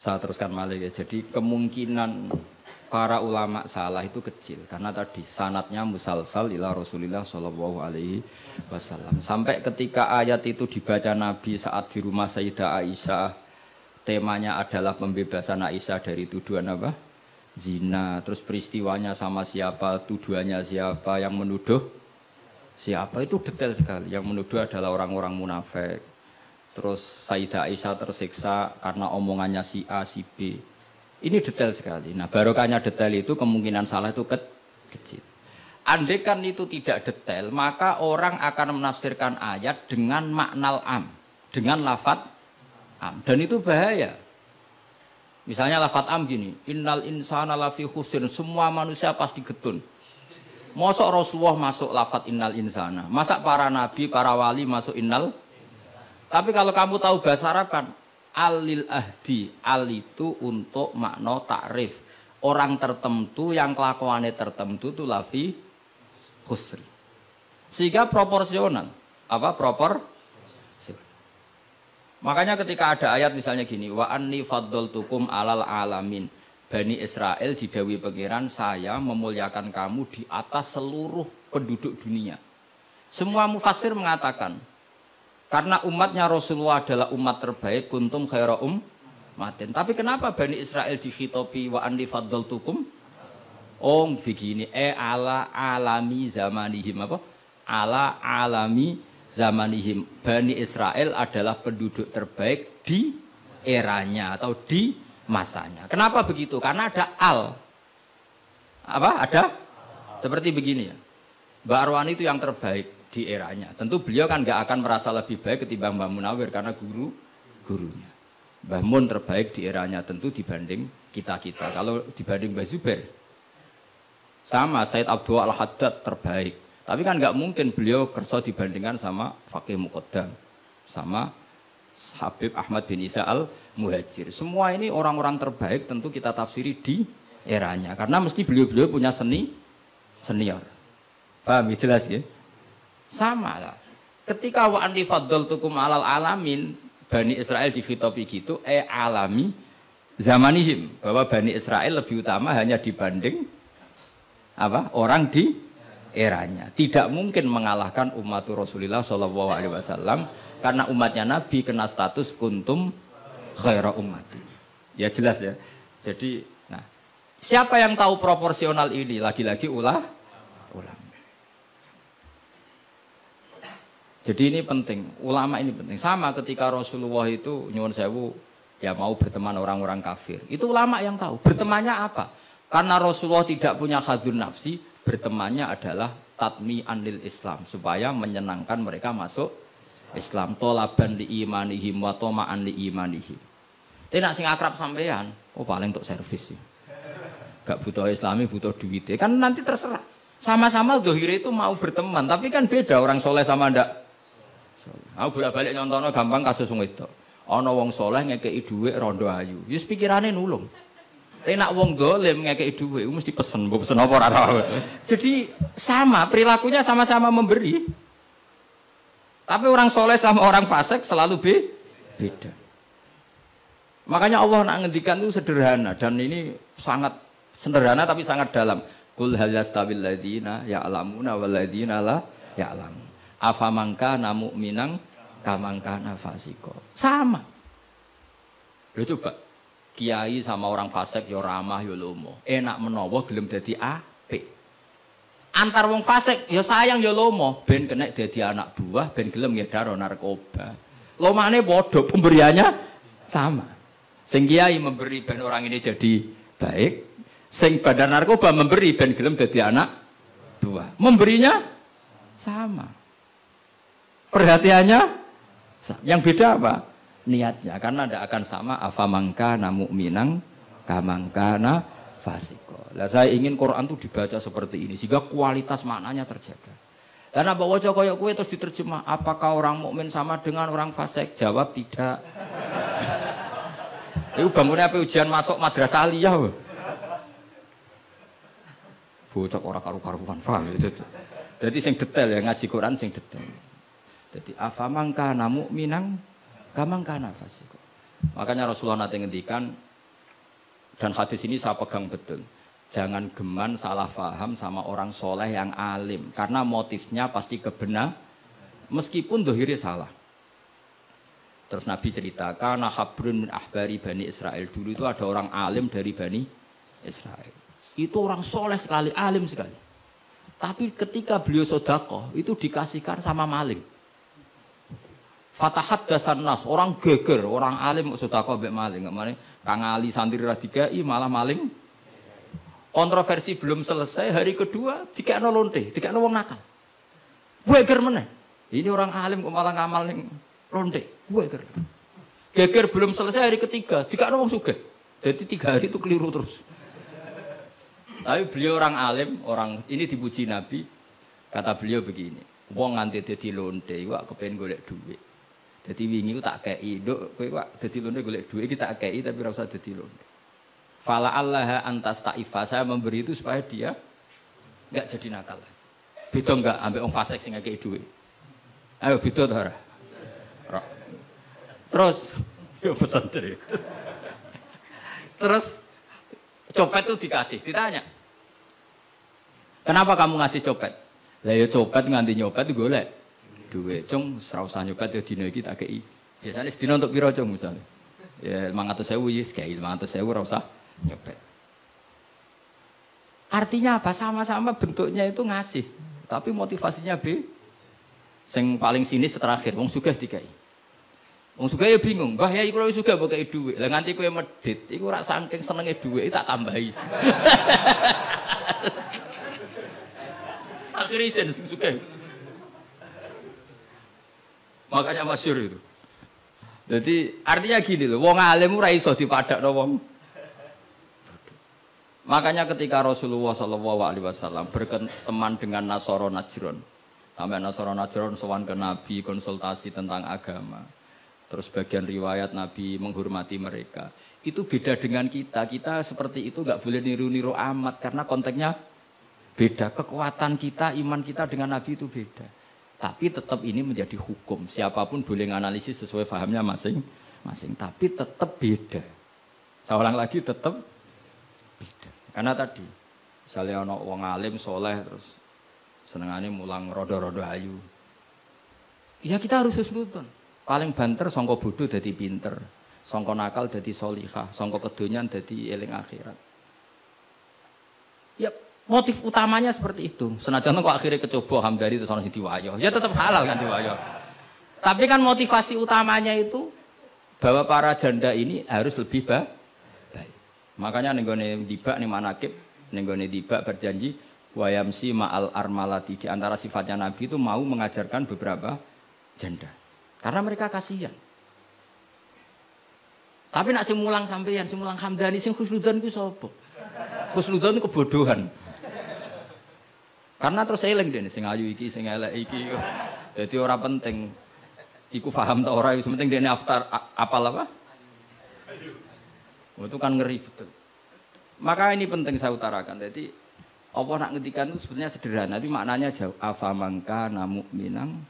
Saya teruskan malih ya. Jadi kemungkinan para ulama salah itu kecil karena tadi sanatnya musalsal ila Rasulillah Shallallahu Alaihi Wasallam. Sampai ketika ayat itu dibaca Nabi saat di rumah Sayyidah Aisyah, temanya adalah pembebasan Aisyah dari tuduhan apa? Zina. Terus peristiwanya sama siapa, tuduhannya siapa, yang menuduh siapa, itu detail sekali. Yang menuduh adalah orang-orang munafik. Terus Sayyidah Aisyah tersiksa karena omongannya si A, si B. Ini detail sekali. Nah, barokahnya detail itu kemungkinan salah itu kecil. Andai kan itu tidak detail, maka orang akan menafsirkan ayat dengan maknal am, dengan lafadz am. Dan itu bahaya. Misalnya lafadz am gini, innal insana lafi khusrin, semua manusia pasti getun. Mosok Rasulullah masuk lafadz innal insana, masa para nabi, para wali masuk innal. Tapi kalau kamu tahu bahasa Arab kan, alil ahdi, al itu untuk makna takrif. Orang tertentu yang kelakuannya tertentu itu lafi khusri. Sehingga proporsional. Apa? Proporsional. Makanya ketika ada ayat misalnya gini, wa anni faddaltukum alal alamin. Bani Israel didawi pangeran, saya memuliakan kamu di atas seluruh penduduk dunia. Semua mufassir mengatakan, karena umatnya Rasulullah adalah umat terbaik, kuntum khaira ummatin. Tapi kenapa Bani Israel dikhitopi wa anni faddaltukum? Oh begini, ala alami zamanihim apa? Ala alami zamanihim. Bani Israel adalah penduduk terbaik di eranya atau di masanya. Kenapa begitu? Karena ada al. Apa? Ada? Seperti begini ya. Mbak Arwani itu yang terbaik di eranya. Tentu beliau kan nggak akan merasa lebih baik ketimbang Mbah Munawir karena gurunya. Mbah Mun terbaik di eranya tentu dibanding kita-kita. Kalau dibanding Mbah Zubair, sama Said Abdul Al-Haddad terbaik. Tapi kan nggak mungkin beliau kerso dibandingkan sama Faqih Muqaddam, sama Habib Ahmad bin Isa Al-Muhajir. Semua ini orang-orang terbaik tentu kita tafsiri di eranya. Karena mesti beliau-beliau punya senior. Paham? Jelas ya? Sama lah. Ketika wa anni faddaltukum alal alamin, Bani Israel dikhitopi gitu, alami zamanihim, bahwa Bani Israel lebih utama hanya dibanding apa? Orang di eranya. Tidak mungkin mengalahkan umat Rasulullah Shallallahu Alaihi Wasallam karena umatnya Nabi kena status kuntum khaira ummati. Ya jelas ya. Jadi, nah, siapa yang tahu proporsional ini? Lagi-lagi ulama. Jadi ini penting, ulama ini penting. Sama ketika Rasulullah itu nyuwun sewu ya mau berteman orang-orang kafir. Itu ulama yang tahu. Bertemannya apa? Karena Rasulullah tidak punya hadzun nafsi, bertemannya adalah tatmi'an lil Islam supaya menyenangkan mereka masuk Islam. Tolaban li imanihim wa toma'an li imanihim. Tapi nak sing akrab sampean, oh paling untuk servis sih. Gak butuh Islami, butuh duit. Kan nanti terserah. Sama-sama dohire itu mau berteman, tapi kan beda orang soleh sama ndak. Aku bolak-balik nyontono gampang kasus wong itu. Ana wong soleh ngekeki dhuwit rondo ayu. Wis pikirane nulung. Tapi nak wong dolim ngekeki dhuwit mesti pesen, mbok pesen apa ora tahu. Jadi sama, perilakunya sama-sama memberi. Tapi orang soleh sama orang fasik selalu beda. Makanya Allah nak ngendikan itu sederhana dan ini sangat sederhana tapi sangat dalam. Qul hal yastawil ladzina ya'lamuna wal ladzina la ya'lamun. Afamangka namu minang kamangka nafasiko sama. Lo coba kiai sama orang fasik yo ramah yo lomo, enak menawa gelem dadi apik. Antar wong fasik yo sayang yo lomo, ben kena dadi anak buah, ben gelem ngedaro narkoba. Lomane padha, pemberiannya sama. Sing kiai memberi ben orang ini jadi baik, sing bandar narkoba memberi ben gelem dadi anak buah. Memberinya sama. Perhatiannya yang beda apa? Niatnya. Karena tidak akan sama afamangka namu minang kamangkana fasiko. Lah saya ingin Quran itu dibaca seperti ini sehingga kualitas maknanya terjaga. Karena bawa koyok kue terus diterjemah, apakah orang mukmin sama dengan orang fasik? Jawab tidak. Itu bangunnya apa ujian masuk madrasah aliyah. Bocok orang karu-karuan, paham itu. Jadi sing detail ya ngaji Quran sing detail. Jadi afamangka namu minang kamangkana fasiko. Makanya Rasulullah nanti ngendikan Dan hadis ini saya pegang betul. Jangan geman salah paham sama orang soleh yang alim. Karena motifnya pasti kebenar. Meskipun dohirnya salah. Terus Nabi ceritakan, Habrun min ahbari Bani Israel. Dulu itu ada orang alim dari Bani Israel. Itu orang soleh sekali, alim sekali. Tapi ketika beliau sodakoh, itu dikasihkan sama maling. Fatahat dasan nas, orang geger, orang alim sodakoh mbek maling. Kang Ali santri radikai malah maling. Kontroversi belum selesai, hari kedua dikekno lonte, dikekno wong nakal. Geger meneh. Ini orang alim kok malah ngamal ning lonte. Geger. Geger belum selesai hari ketiga, dikekno wong sugih. Jadi 3 hari itu keliru terus. Tapi beliau orang alim, orang ini dipuji Nabi. Kata beliau begini, wong nganti dadi lonte, wak kepen golek duit. Dadi wingi tak kei, nduk kowe wak dadi lonte golek duit iki tak kei tapi ora usah dadi lonte. Fala Allah antas ta'ifa, saya memberi itu supaya dia enggak jadi nakal. Beda enggak ambek wong fasik sing ngekei duit. Ayo beda ta ora? Terus yo pesan cerita. Terus copet itu dikasih, ditanya. Kenapa kamu ngasih copet? Lah ya copet nganti nyopet golek duit. Cung ora usah nyopet ya dina iki tak kei. Biasane sedina untuk piro cung misale? Ya 500.000 wis kei 500.000 ora usah nyopet. Artinya apa? Sama-sama bentuknya itu ngasih, tapi motivasinya B. Sing paling sinis terakhir wong sugih dikai. Wong sugih ya bingung, "Mbah Yai kula wis sugih mbok kei dhuwit." Lah nganti kowe medhit, iku ora saking senenge dhuwit tak tambahi. Akhirnya isen sugih. Makanya masyhur itu. Jadi artinya gini loh, wong alim ora iso dipadakno wong. Makanya ketika Rasulullah SAW berteman dengan Nasara Najran, sampai Nasara Najran sowan ke Nabi konsultasi tentang agama. Terus bagian riwayat Nabi menghormati mereka. Itu beda dengan kita. Kita seperti itu nggak boleh niru-niru amat karena konteksnya beda. Kekuatan kita, iman kita dengan Nabi itu beda. Tapi tetap ini menjadi hukum. Siapapun boleh menganalisis sesuai pahamnya masing-masing. Tapi tetap beda. Saya ulang lagi tetap beda. Karena tadi misalnya ono wong alim soleh terus senengane mulang rodo-rodo ayu. Ya kita harus husnudon. Paling banter sangka bodoh dadi pinter, sangka nakal dadi solihah, sangka kedonyan dadi eling akhirat. Ya motif utamanya seperti itu. Senajan kok akhirnya kecoba Hamdani terus ono sing diwayo. Ya tetap halal kan diwayo. Tapi kan motivasi utamanya itu bahwa para janda ini harus lebih baik. Makanya ning gone dibak ning manakib, ning gone dibak berjanji wayamsi ma'al armalati, di antara sifatnya Nabi itu mau mengajarkan beberapa janda. Karena mereka kasihan. Tapi nak sing mulang sampeyan, sing mulang Hamdani, sing khusnudan ku sapa? Khusnudan itu kebodohan. Karena terus eling dene sing ayu iki, sing elek iki. Dadi ora penting iku paham ta ora, wis penting dene apal apa? Itu kan ngeri betul. Maka ini penting saya utarakan. Jadi Allah nak ngendikan itu sebenarnya sederhana, tapi maknanya jauh. Afamangkana mu'minang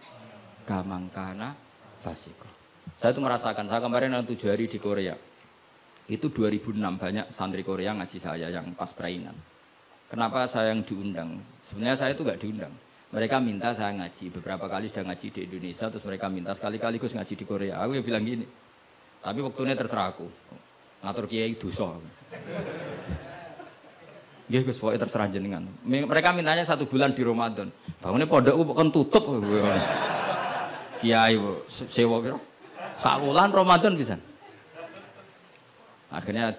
kamangkana fasiko. Saya itu merasakan, saya kemarin 7 hari di Korea. Itu 2006 banyak santri Korea ngaji saya yang pas perainan. Kenapa saya yang diundang? Sebenarnya saya itu nggak diundang. Mereka minta saya ngaji. Beberapa kali sudah ngaji di Indonesia, terus mereka minta sekali-kali Gus ngaji di Korea. Aku ya bilang gini, tapi waktunya terserah aku. Ngatur kiai dosa. Nggih Gus, pokoke terserah jenengan. Mereka mintanya 1 bulan di Ramadan. Bangunnya pondok kan tutup. Kiai sewa piro? 1 bulan Ramadan bisa. Akhirnya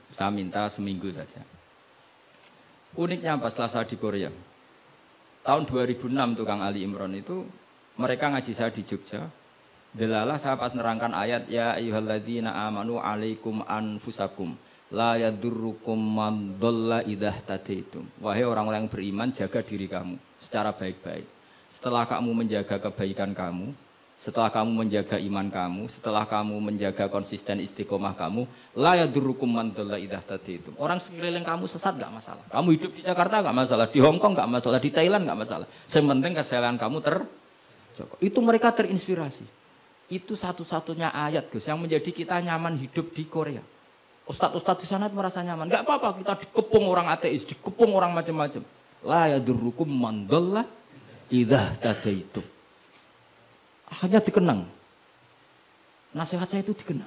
saya minta seminggu saja. Uniknya pas setelah saya di Korea. Tahun 2006 tuh Kang Ali Imron itu mereka ngaji saya di Jogja. Delalah saya pas nerangkan ayat ya ayyuhalladzina amanu alaikum anfusakum la yadurrukum man dhalla idza tadaitum. Wahai orang-orang yang beriman, jaga diri kamu secara baik-baik. Setelah kamu menjaga kebaikan kamu, setelah kamu menjaga iman kamu, setelah kamu menjaga konsisten istiqomah kamu, la yadurrukum man dhalla idza tadaitum. Orang sekeliling kamu sesat enggak masalah. Kamu hidup di Jakarta enggak masalah, di Hong Kong enggak masalah, di Thailand enggak masalah. Yang penting kesalahan kamu terjaga. Itu mereka terinspirasi. Itu satu-satunya ayat Gus yang menjadi kita nyaman hidup di Korea. Ustadz-ustadz di sana itu merasa nyaman. Enggak apa-apa, kita dikepung orang ateis, dikepung orang macam-macam. La yadurrukum man dhalla idza tadaitu. Akhirnya dikenang. Nasihat saya itu dikenang.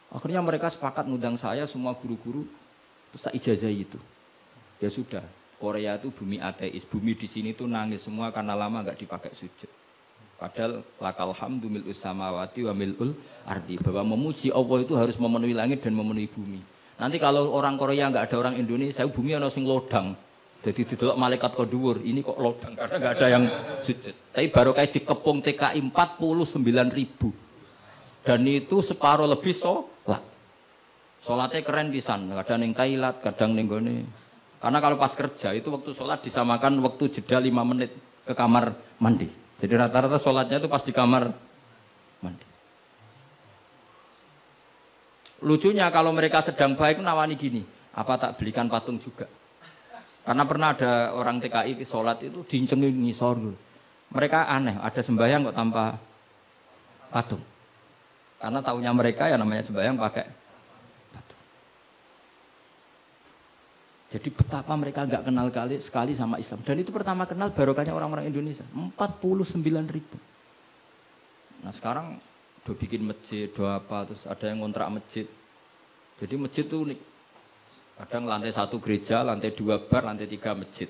Akhirnya mereka sepakat ngundang saya, semua guru-guru, terus tak ijazahi itu. Ya sudah, Korea itu bumi ateis, bumi di sini tuh nangis semua karena lama nggak dipakai sujud. Padahal lakal hamdu mil'us samawati wa mil'ul ardi, bahwa memuji Allah itu harus memenuhi langit dan memenuhi bumi. Nanti kalau orang Korea nggak ada orang Indonesia, bumi ana sing lodang. Jadi didelok malaikat kok dhuwur, ini kok lodang karena nggak ada yang sujud. Tapi baru kayak dikepung TKI 49.000. Dan itu separuh lebih sholat. Sholatnya keren pisan, kadang ning Thailand, kadang ning gone. Karena kalau pas kerja itu waktu sholat disamakan waktu jeda 5 menit ke kamar mandi. Jadi rata-rata sholatnya itu pas di kamar mandi. Lucunya kalau mereka sedang baik nawani gini, apa tak belikan patung juga? Karena pernah ada orang TKI sholat itu dincengin ngisor dulu. Mereka aneh, ada sembahyang kok tanpa patung. Karena tahunya mereka ya namanya sembahyang pakai patung. Jadi betapa mereka nggak kenal sekali sama Islam. Dan itu pertama kenal barokahnya orang-orang Indonesia. 49.000. Nah sekarang udah bikin masjid, udah apa, terus ada yang ngontrak masjid. Jadi masjid itu unik. Kadang lantai 1 gereja, lantai 2 bar, lantai 3 masjid.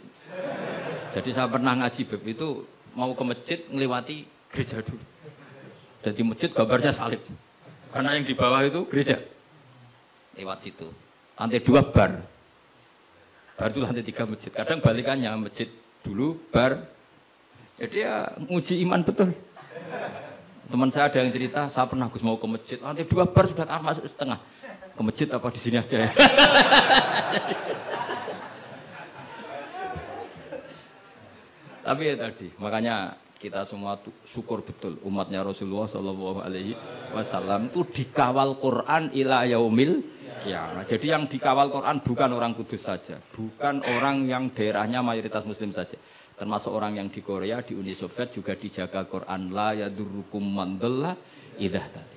Jadi saya pernah ngaji beb itu mau ke masjid ngelewati gereja dulu. Jadi masjid gambarnya salib. Karena yang di bawah itu gereja. Lewat situ. Lantai 2 bar. Bar itu lantai 3 masjid. Kadang balikannya masjid dulu, bar. Jadi ya nguji iman betul. Teman saya ada yang cerita, saya pernah Gus mau ke masjid, lantai 2 bar sudah masuk setengah. Ke masjid apa di sini aja ya? Tapi ya tadi, makanya kita semua syukur betul umatnya Rasulullah Shallallahu Alaihi Wasallam itu dikawal Quran ila yaumil qiyamah. Jadi yang dikawal Quran bukan orang Kudus saja, bukan orang yang daerahnya mayoritas Muslim saja, termasuk orang yang di Korea, di Uni Soviet juga dijaga Quran la yadurrukum man dhalla idza tadi.